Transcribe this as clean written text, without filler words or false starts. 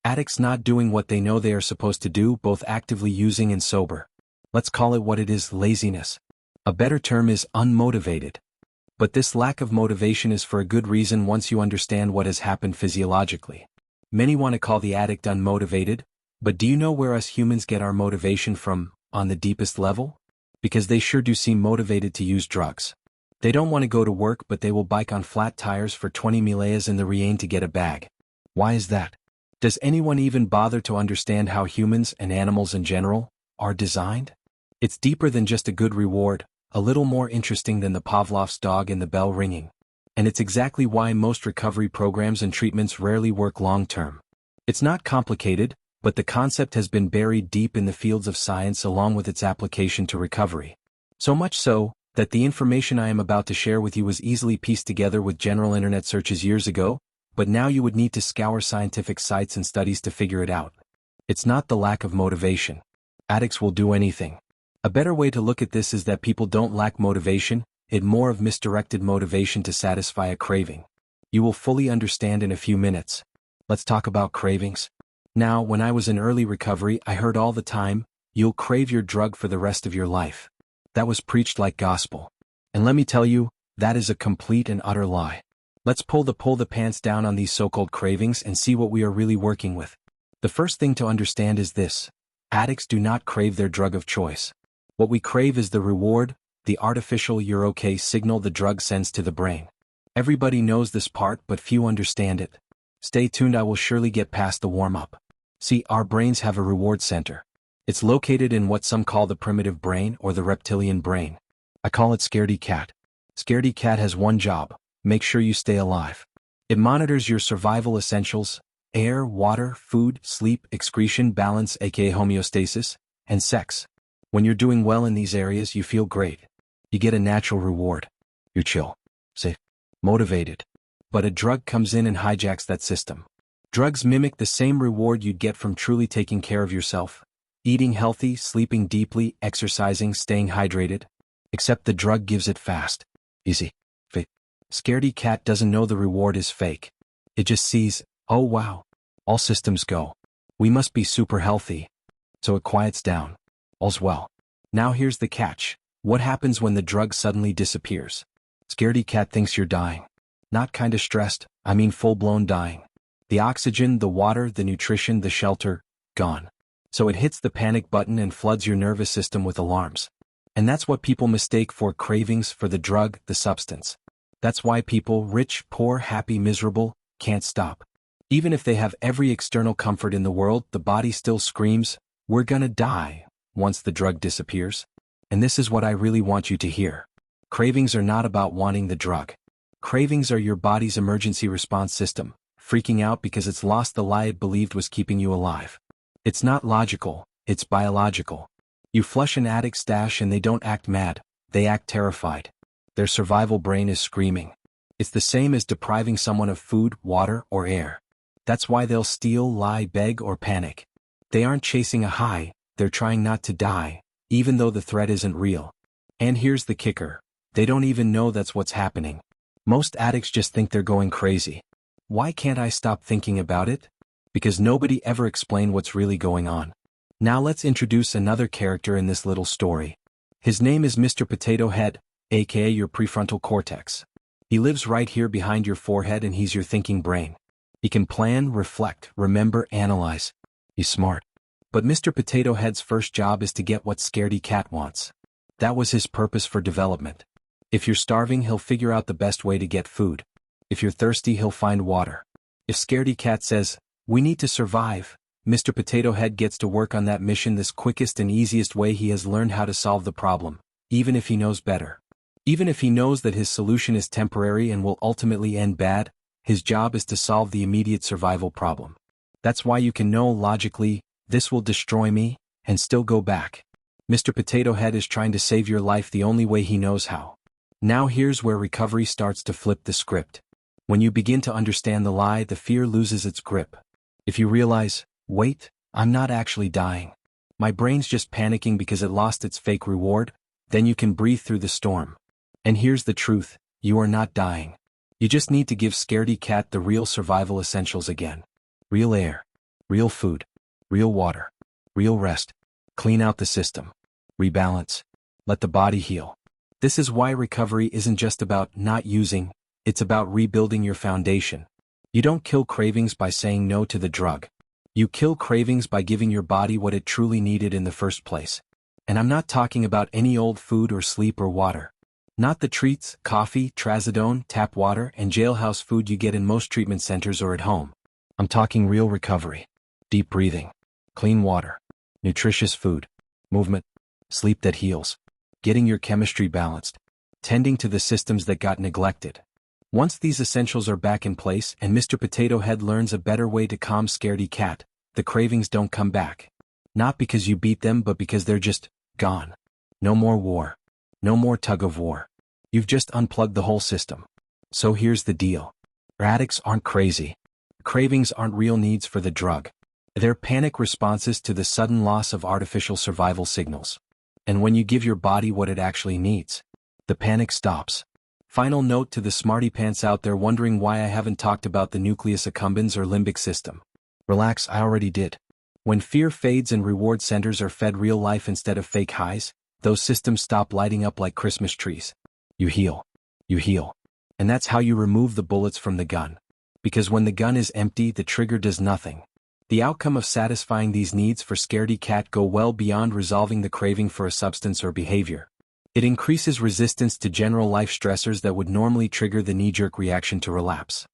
Addicts not doing what they know they are supposed to do, both actively using and sober. Let's call it what it is, laziness. A better term is unmotivated. But this lack of motivation is for a good reason once you understand what has happened physiologically. Many want to call the addict unmotivated, but do you know where us humans get our motivation from, on the deepest level? Because they sure do seem motivated to use drugs. They don't want to go to work, but they will bike on flat tires for 20 miles in the rain to get a bag. Why is that? Does anyone even bother to understand how humans and animals in general are designed? It's deeper than just a good reward, a little more interesting than the Pavlov's dog and the bell ringing. And it's exactly why most recovery programs and treatments rarely work long-term. It's not complicated, but the concept has been buried deep in the fields of science along with its application to recovery. So much so, that the information I am about to share with you was easily pieced together with general internet searches years ago, but now you would need to scour scientific sites and studies to figure it out. It's not the lack of motivation. Addicts will do anything. A better way to look at this is that people don't lack motivation, it's more of misdirected motivation to satisfy a craving. You will fully understand in a few minutes. Let's talk about cravings. Now, when I was in early recovery, I heard all the time, you'll crave your drug for the rest of your life. That was preached like gospel. And let me tell you, that is a complete and utter lie. Let's pull the pants down on these so-called cravings and see what we are really working with. The first thing to understand is this. Addicts do not crave their drug of choice. What we crave is the reward, the artificial "you're okay" signal the drug sends to the brain. Everybody knows this part, but few understand it. Stay tuned, I will surely get past the warm-up. See, our brains have a reward center. It's located in what some call the primitive brain or the reptilian brain. I call it Scaredy Cat. Scaredy Cat has one job: make sure you stay alive. It monitors your survival essentials: air, water, food, sleep, excretion, balance aka homeostasis, and sex. When you're doing well in these areas, you feel great. You get a natural reward. You're chill, safe, motivated. But a drug comes in and hijacks that system. Drugs mimic the same reward you'd get from truly taking care of yourself: eating healthy, sleeping deeply, exercising, staying hydrated. Except the drug gives it fast, easy, fake. Scaredy Cat doesn't know the reward is fake. It just sees, oh wow, all systems go. We must be super healthy. So it quiets down. All's well. Now here's the catch. What happens when the drug suddenly disappears? Scaredy Cat thinks you're dying. Not kinda stressed, I mean full-blown dying. The oxygen, the water, the nutrition, the shelter, gone. So it hits the panic button and floods your nervous system with alarms. And that's what people mistake for cravings, for the drug, the substance. That's why people, rich, poor, happy, miserable, can't stop. Even if they have every external comfort in the world, the body still screams, we're gonna die, once the drug disappears. And this is what I really want you to hear. Cravings are not about wanting the drug. Cravings are your body's emergency response system, freaking out because it's lost the lie it believed was keeping you alive. It's not logical, it's biological. You flush an addict's stash and they don't act mad, they act terrified. Their survival brain is screaming. It's the same as depriving someone of food, water, or air. That's why they'll steal, lie, beg, or panic. They aren't chasing a high, they're trying not to die, even though the threat isn't real. And here's the kicker. They don't even know that's what's happening. Most addicts just think they're going crazy. Why can't I stop thinking about it? Because nobody ever explained what's really going on. Now let's introduce another character in this little story. His name is Mr. Potato Head, aka your prefrontal cortex. He lives right here behind your forehead and he's your thinking brain. He can plan, reflect, remember, analyze. He's smart. But Mr. Potato Head's first job is to get what Scaredy Cat wants. That was his purpose for development. If you're starving, he'll figure out the best way to get food. If you're thirsty, he'll find water. If Scaredy Cat says, we need to survive, Mr. Potato Head gets to work on that mission this quickest and easiest way he has learned how to solve the problem, even if he knows better. Even if he knows that his solution is temporary and will ultimately end bad, his job is to solve the immediate survival problem. That's why you can know logically, this will destroy me, and still go back. Mr. Potato Head is trying to save your life the only way he knows how. Now here's where recovery starts to flip the script. When you begin to understand the lie, the fear loses its grip. If you realize, wait, I'm not actually dying. My brain's just panicking because it lost its fake reward, then you can breathe through the storm. And here's the truth, you are not dying. You just need to give Scaredy Cat the real survival essentials again. Real air. Real food. Real water. Real rest. Clean out the system. Rebalance. Let the body heal. This is why recovery isn't just about not using, it's about rebuilding your foundation. You don't kill cravings by saying no to the drug. You kill cravings by giving your body what it truly needed in the first place. And I'm not talking about any old food or sleep or water. Not the treats, coffee, trazodone, tap water, and jailhouse food you get in most treatment centers or at home. I'm talking real recovery. Deep breathing. Clean water. Nutritious food. Movement. Sleep that heals. Getting your chemistry balanced. Tending to the systems that got neglected. Once these essentials are back in place and Mr. Potato Head learns a better way to calm scaredy cat, the cravings don't come back. Not because you beat them, but because they're just gone. No more war. No more tug of war. You've just unplugged the whole system. So here's the deal. Addicts aren't crazy. Cravings aren't real needs for the drug. They're panic responses to the sudden loss of artificial survival signals. And when you give your body what it actually needs, the panic stops. Final note to the smarty pants out there wondering why I haven't talked about the nucleus accumbens or limbic system. Relax, I already did. When fear fades and reward centers are fed real life instead of fake highs, those systems stop lighting up like Christmas trees. You heal. You heal. And that's how you remove the bullets from the gun. Because when the gun is empty, the trigger does nothing. The outcome of satisfying these needs for scaredy cat go well beyond resolving the craving for a substance or behavior. It increases resistance to general life stressors that would normally trigger the knee-jerk reaction to relapse.